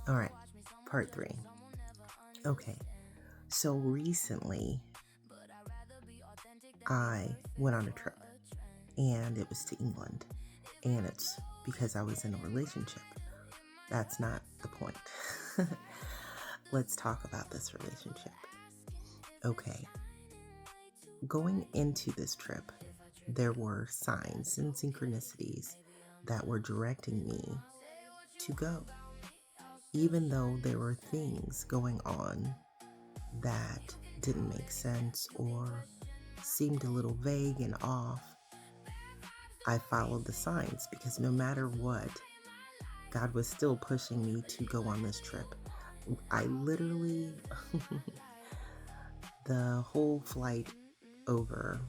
All right, part three. Okay, so recently I went on a trip and it was to England, and it's because I was in a relationship. That's not the point. Let's talk about this relationship. Okay, going into this trip, there were signs and synchronicities that were directing me to go, even though there were things going on that didn't make sense or seemed a little vague and off. I followed the signs because no matter what, God was still pushing me to go on this trip. I literally, the whole flight over,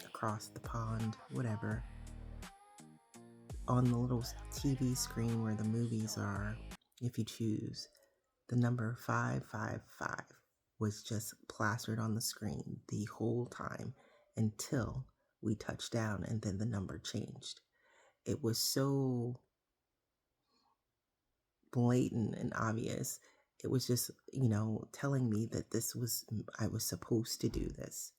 across the pond, whatever, on the little TV screen where the movies are, if you choose, the number 555 was just plastered on the screen the whole time until we touched down, and then the number changed. It was so blatant and obvious. It was just, telling me that I was supposed to do this.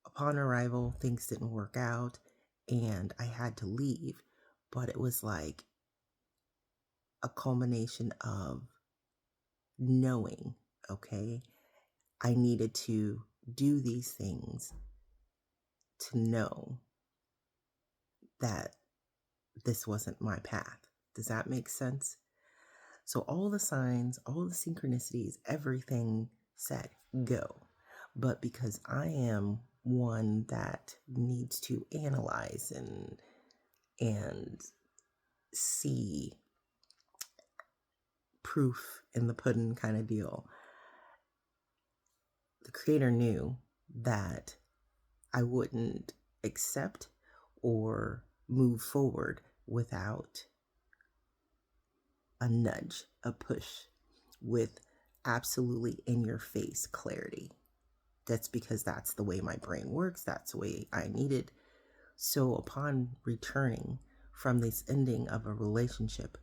Upon arrival, things didn't work out and I had to leave, but it was like a culmination of knowing, okay, I needed to do these things to know that this wasn't my path. Does that make sense? So all the signs, all the synchronicities, everything said go. But because I am one that needs to analyze and see proof in the pudding kind of deal, the creator knew that I wouldn't accept or move forward without a nudge, a push, with absolutely in your face clarity. That's because that's the way my brain works. That's the way I needed. So upon returning from this ending of a relationship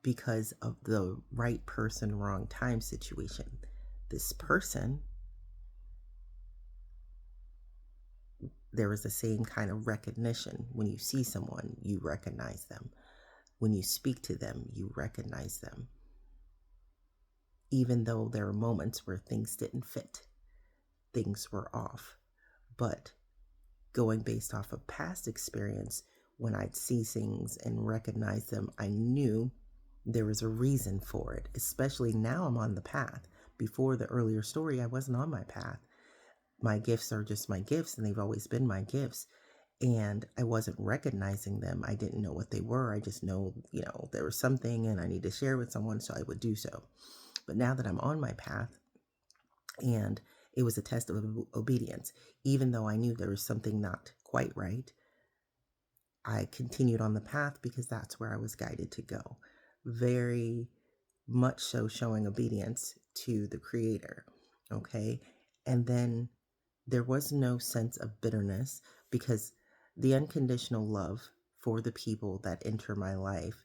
because of the right person, wrong time situation, this person, there was the same kind of recognition. When you see someone, you recognize them. When you speak to them, you recognize them. Even though there were moments where things didn't fit, things were off. But going based off of past experience, when I'd see things and recognize them, I knew there was a reason for it, especially now I'm on the path. Before the earlier story, I wasn't on my path. My gifts are just my gifts, and they've always been my gifts. And I wasn't recognizing them. I didn't know what they were. I just know, there was something and I need to share with someone, so I would do so. But now that I'm on my path, and it was a test of obedience, even though I knew there was something not quite right, I continued on the path because that's where I was guided to go. Very much so showing obedience to the creator. Okay. And then there was no sense of bitterness because the unconditional love for the people that enter my life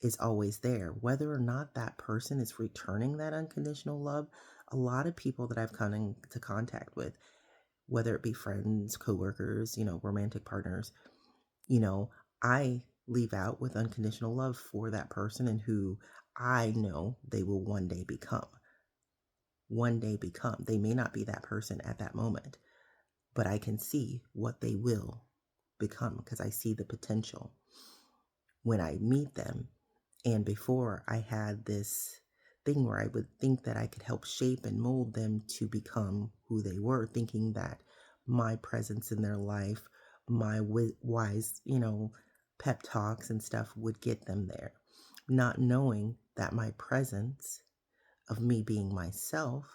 is always there. Whether or not that person is returning that unconditional love, a lot of people that I've come into contact with, whether it be friends, coworkers, romantic partners, I leave out with unconditional love for that person and who I know they will one day become. One day become. They may not be that person at that moment, but I can see what they will become because I see the potential when I meet them. And before, I had this thing where I would think that I could help shape and mold them to become who they were, thinking that my presence in their life, my wise, pep talks and stuff would get them there. Not knowing that my presence of me being myself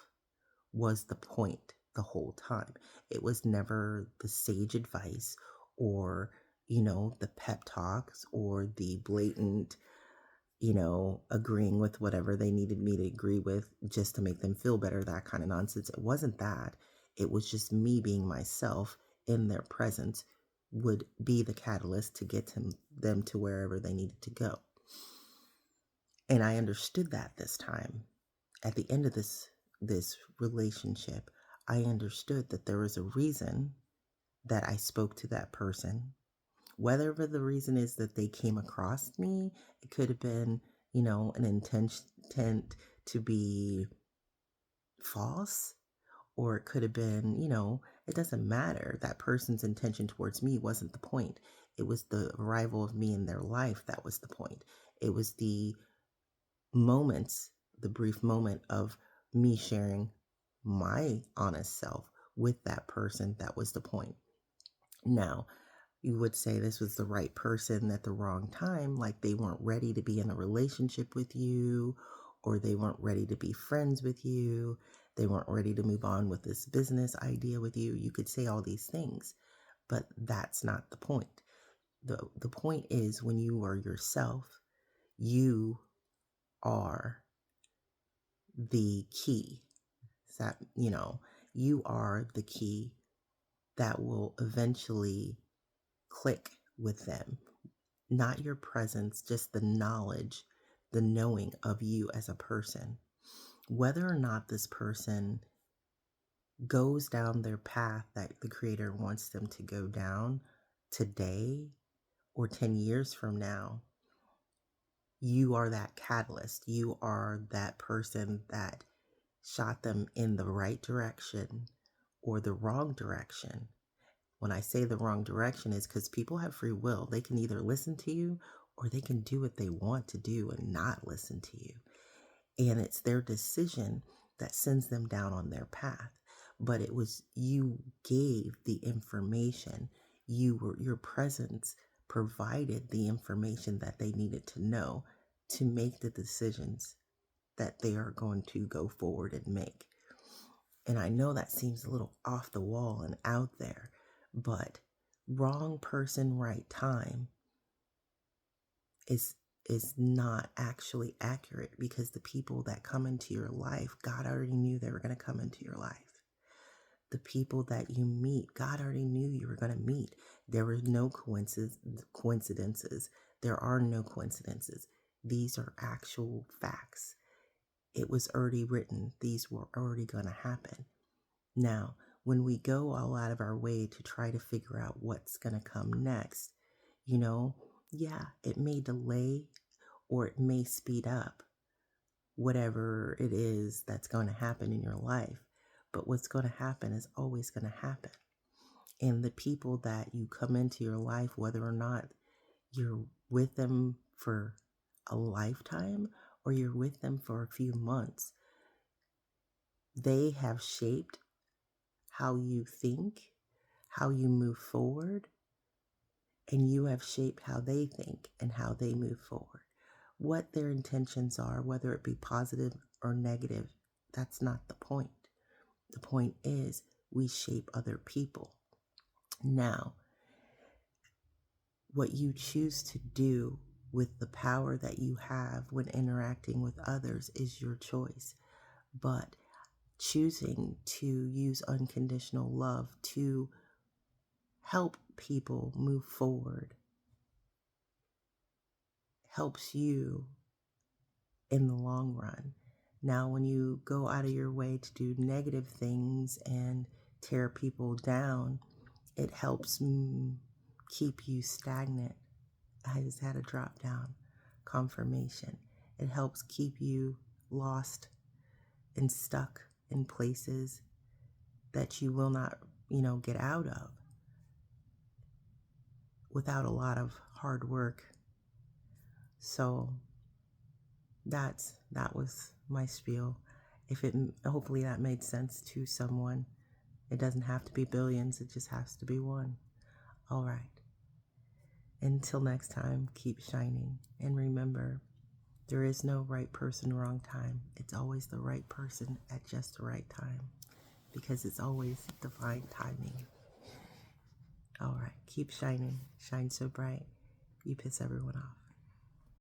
was the point the whole time. It was never the sage advice or, the pep talks or the blatant, agreeing with whatever they needed me to agree with just to make them feel better, that kind of nonsense. It wasn't that. It was just me being myself in their presence would be the catalyst to get them to wherever they needed to go. And I understood that this time. At the end of this relationship, I understood that there was a reason that I spoke to that person. Whatever the reason is that they came across me, it could have been, an intent to be false, or it could have been, it doesn't matter. That person's intention towards me wasn't the point. It was the arrival of me in their life that was the point. It was the moments, the brief moment of me sharing my honest self with that person that was the point. Now, you would say this was the right person at the wrong time, like they weren't ready to be in a relationship with you, or they weren't ready to be friends with you, they weren't ready to move on with this business idea with you. You could say all these things, but that's not the point. The point is, when you are yourself, you are the key. That, you are the key that will eventually click with them. Not your presence, just the knowledge, the knowing of you as a person. Whether or not this person goes down their path that the Creator wants them to go down today or 10 years from now, you are that catalyst. You are that person that shot them in the right direction or the wrong direction. When I say the wrong direction, is because people have free will. They can either listen to you or they can do what they want to do and not listen to you. And it's their decision that sends them down on their path. But it was you gave the information. Your presence provided the information that they needed to know to make the decisions that they are going to go forward and make. And I know that seems a little off the wall and out there, but wrong person, right time is not actually accurate, because the people that come into your life, God already knew they were going to come into your life. The people that you meet, God already knew you were going to meet. There were no coincidences. There are no coincidences. These are actual facts. It was already written. These were already going to happen. Now, when we go all out of our way to try to figure out what's going to come next, it may delay or it may speed up whatever it is that's going to happen in your life. But what's going to happen is always going to happen. And the people that you come into your life, whether or not you're with them for a lifetime or you're with them for a few months, they have shaped how you think, how you move forward, and you have shaped how they think and how they move forward. What their intentions are, whether it be positive or negative, that's not the point. The point is we shape other people. Now, what you choose to do with the power that you have when interacting with others is your choice. But choosing to use unconditional love to help people move forward helps you in the long run. Now, when you go out of your way to do negative things and tear people down, it helps keep you stagnant. I just had a drop down confirmation. It helps keep you lost and stuck in places that you will not, get out of without a lot of hard work. So that was my spiel. Hopefully that made sense to someone. It doesn't have to be billions, it just has to be one. All right. Until next time, keep shining. And remember, there is no right person, wrong time. It's always the right person at just the right time, because it's always divine timing. All right. Keep shining. Shine so bright. You piss everyone off.